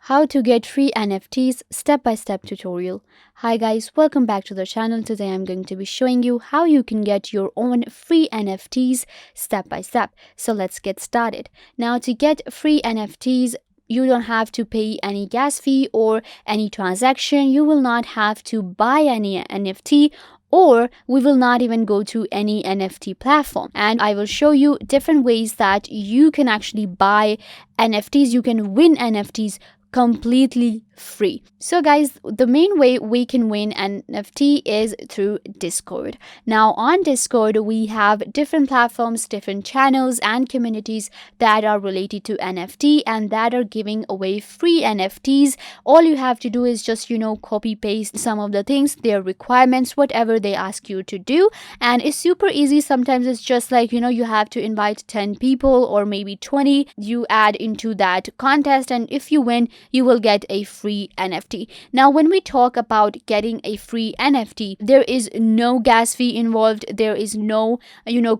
How to get free NFTs step-by-step tutorial. Hi guys, welcome back to the channel. Today I'm going to be showing you how you can get your own free NFTs step by step. So let's get started. Now to get free NFTs, you don't have to pay any gas fee or any transaction. You will not have to buy any NFT, or we will not even go to any NFT platform. And I will show you different ways that you can actually buy NFTs. You can win NFTs completely free. So guys, the main way we can win NFT is through Discord. Now on Discord, we have different platforms, different channels and communities that are related to NFT and that are giving away free NFTs. All you have to do is just, copy paste some of the things, their requirements, whatever they ask you to do. And it's super easy. Sometimes it's just like, you have to invite 10 people or maybe 20. You add into that contest, and if you win, you will get a free NFT. Now, when we talk about getting a free NFT, there is no gas fee involved. There is no,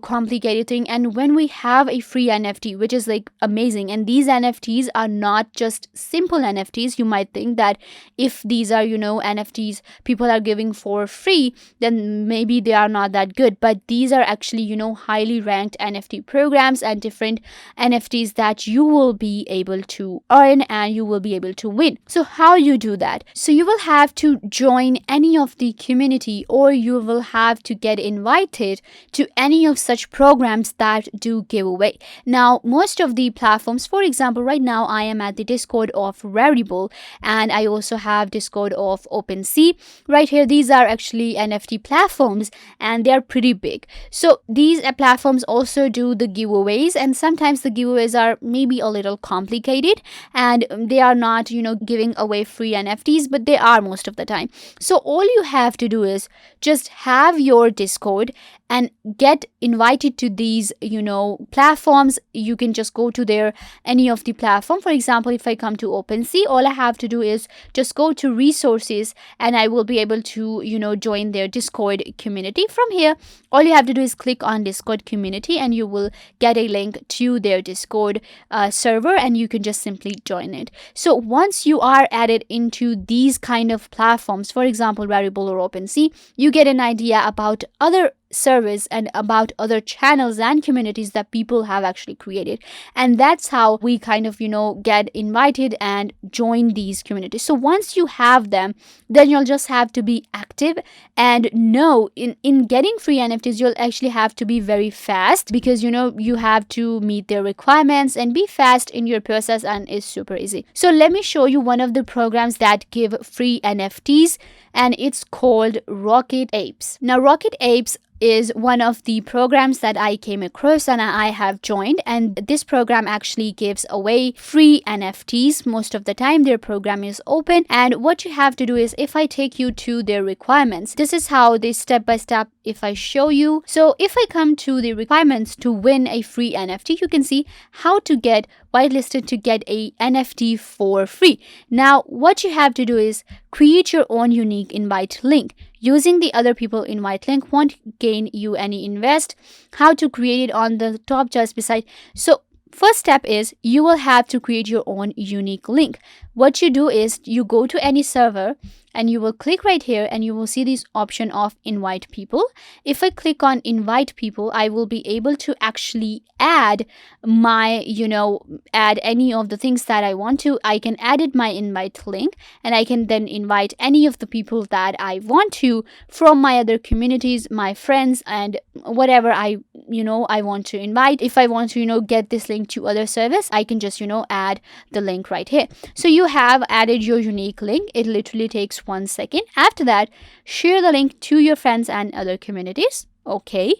complicated thing. And when we have a free NFT, which is like amazing, and these NFTs are not just simple NFTs. You might think that if these are, NFTs people are giving for free, then maybe they are not that good. But these are actually, highly ranked NFT programs and different NFTs that you will be able to earn and you will be able to win. So how you do that? So you will have to join any of the community, or you will have to get invited to any of such programs that do giveaway. Now, most of the platforms, for example, right now I am at the Discord of Rarible, and I also have Discord of OpenSea. Right here, these are actually NFT platforms and they are pretty big. So these platforms also do the giveaways, and sometimes the giveaways are maybe a little complicated and they are not, giving away free NFTs, but they are most of the time. So all you have to do is just have your Discord and get invited to these, platforms. You can just go to any of the platform. For example, if I come to OpenSea, all I have to do is just go to resources and I will be able to, join their Discord community. From here, all you have to do is click on Discord community and you will get a link to their Discord server, and you can just simply join it. So once you are added into these kind of platforms, for example, Rarible or OpenSea, you get an idea about other service and about other channels and communities that people have actually created, and that's how we kind of get invited and join these communities. So once you have them, then you'll just have to be active and know in getting free NFTs, you'll actually have to be very fast, because you have to meet their requirements and be fast in your process, and it's super easy. So let me show you one of the programs that give free NFTs, and it's called Rocket Apes. Now Rocket Apes is one of the programs that I came across and I have joined, and this program actually gives away free NFTs. Most of the time their program is open, and what you have to do is, if I take you to their requirements, this is how they step by step, if I show you. So if I come to the requirements to win a free NFT, you can see how to get whitelisted to get a NFT for free. Now what you have to do is create your own unique invite link. Using the other people invite link won't gain you any invest. How to create it on the top just beside. So first step is you will have to create your own unique link. What you do is you go to any server and you will click right here and you will see this option of invite people. If I click on invite people, I will be able to actually add my, add any of the things that I want to. I can add my invite link and I can then invite any of the people that I want to from my other communities, my friends, and whatever I want to invite. If I want to, get this link to other service, I can just, add the link right here. So you have added your unique link. It literally takes 1 second. After that, share the link to your friends and other communities. Okay.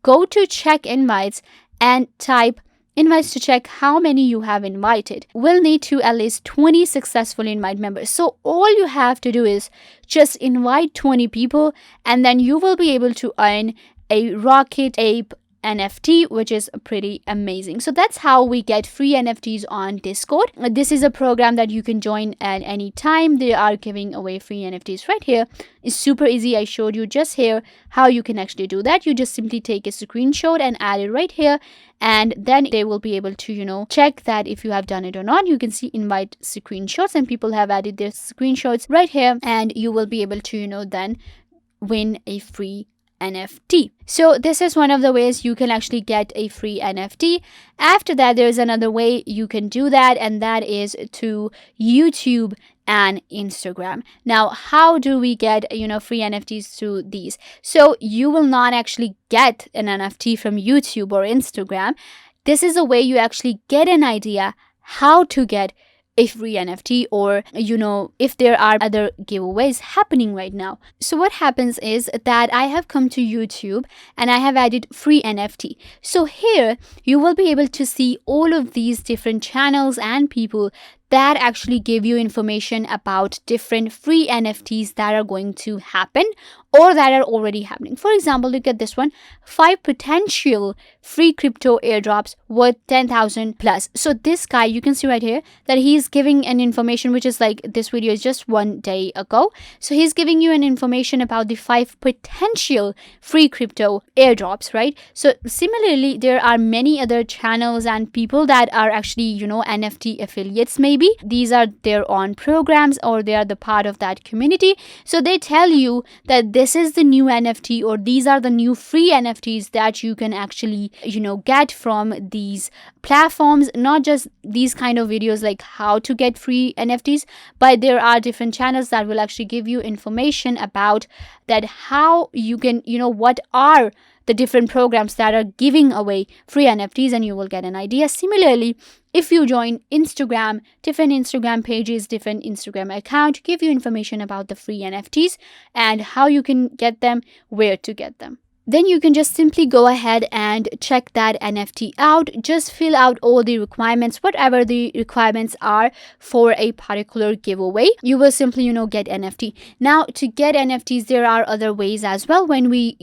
Go to check invites and type invites to check how many you have invited. We'll need to at least 20 successful invite members. So all you have to do is just invite 20 people, and then you will be able to earn a Rocket Ape NFT, which is pretty amazing. So that's how we get free NFTs on Discord. This is a program that you can join at any time. They are giving away free NFTs right here. It's super easy. I showed you just here how you can actually do that. You just simply take a screenshot and add it right here, and then they will be able to check that if you have done it or not. You can see invite screenshots, and people have added their screenshots right here, and you will be able to then win a free NFT. So this is one of the ways you can actually get a free NFT. After that, there's another way you can do that, and that is to YouTube and Instagram. Now, how do we get free NFTs through these? So you will not actually get an NFT from YouTube or Instagram. This is a way you actually get an idea how to get a free NFT, or if there are other giveaways happening right now. So what happens is that I have come to YouTube and I have added free NFT. So here you will be able to see all of these different channels and people that actually give you information about different free NFTs that are going to happen or that are already happening. For example, look at this one: 5 potential free crypto airdrops worth 10,000 plus. So this guy, you can see right here that he's giving an information, which is like, this video is just 1 day ago. So he's giving you an information about the 5 potential free crypto airdrops, right? So similarly, there are many other channels and people that are actually, NFT affiliates maybe. These are their own programs, or they are the part of that community. So they tell you that this is the new NFT, or these are the new free NFTs that you can actually get from these platforms. Not just these kind of videos like how to get free NFTs, but there are different channels that will actually give you information about that, how you can what are the different programs that are giving away free NFTs, and you will get an idea. Similarly, if you join Instagram, different Instagram pages, different Instagram account give you information about the free NFTs and how you can get them, where to get them. Then you can just simply go ahead and check that NFT out. Just fill out all the requirements, whatever the requirements are for a particular giveaway. You will simply, get NFT. Now, to get NFTs, there are other ways as well. When we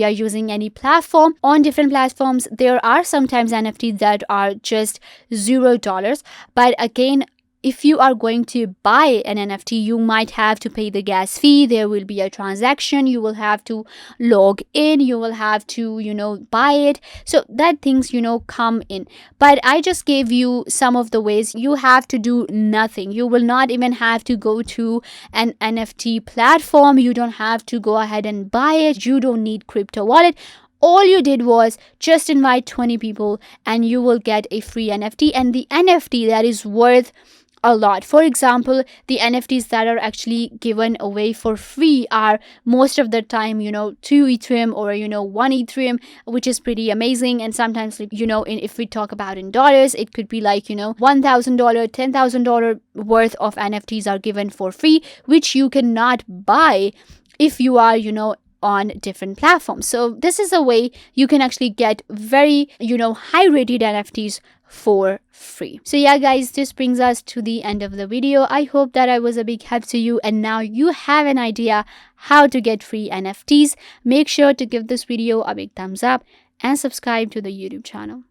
are using any platform, on different platforms, there are sometimes NFTs that are just $0. But again, if you are going to buy an NFT, you might have to pay the gas fee. There will be a transaction. You will have to log in. You will have to, buy it. So that things, come in. But I just gave you some of the ways. You have to do nothing. You will not even have to go to an NFT platform. You don't have to go ahead and buy it. You don't need crypto wallet. All you did was just invite 20 people and you will get a free NFT, and the NFT that is worth a lot. For example, the NFTs that are actually given away for free are most of the time 2 Ethereum or 1 Ethereum, which is pretty amazing. And sometimes if we talk about in dollars, it could be like $1,000, $10,000 worth of NFTs are given for free, which you cannot buy if you are on different platforms. So this is a way you can actually get very high rated NFTs for free. So yeah guys, this brings us to the end of the video. I hope that I was a big help to you, and now you have an idea how to get free NFTs. Make sure to give this video a big thumbs up and subscribe to the YouTube channel.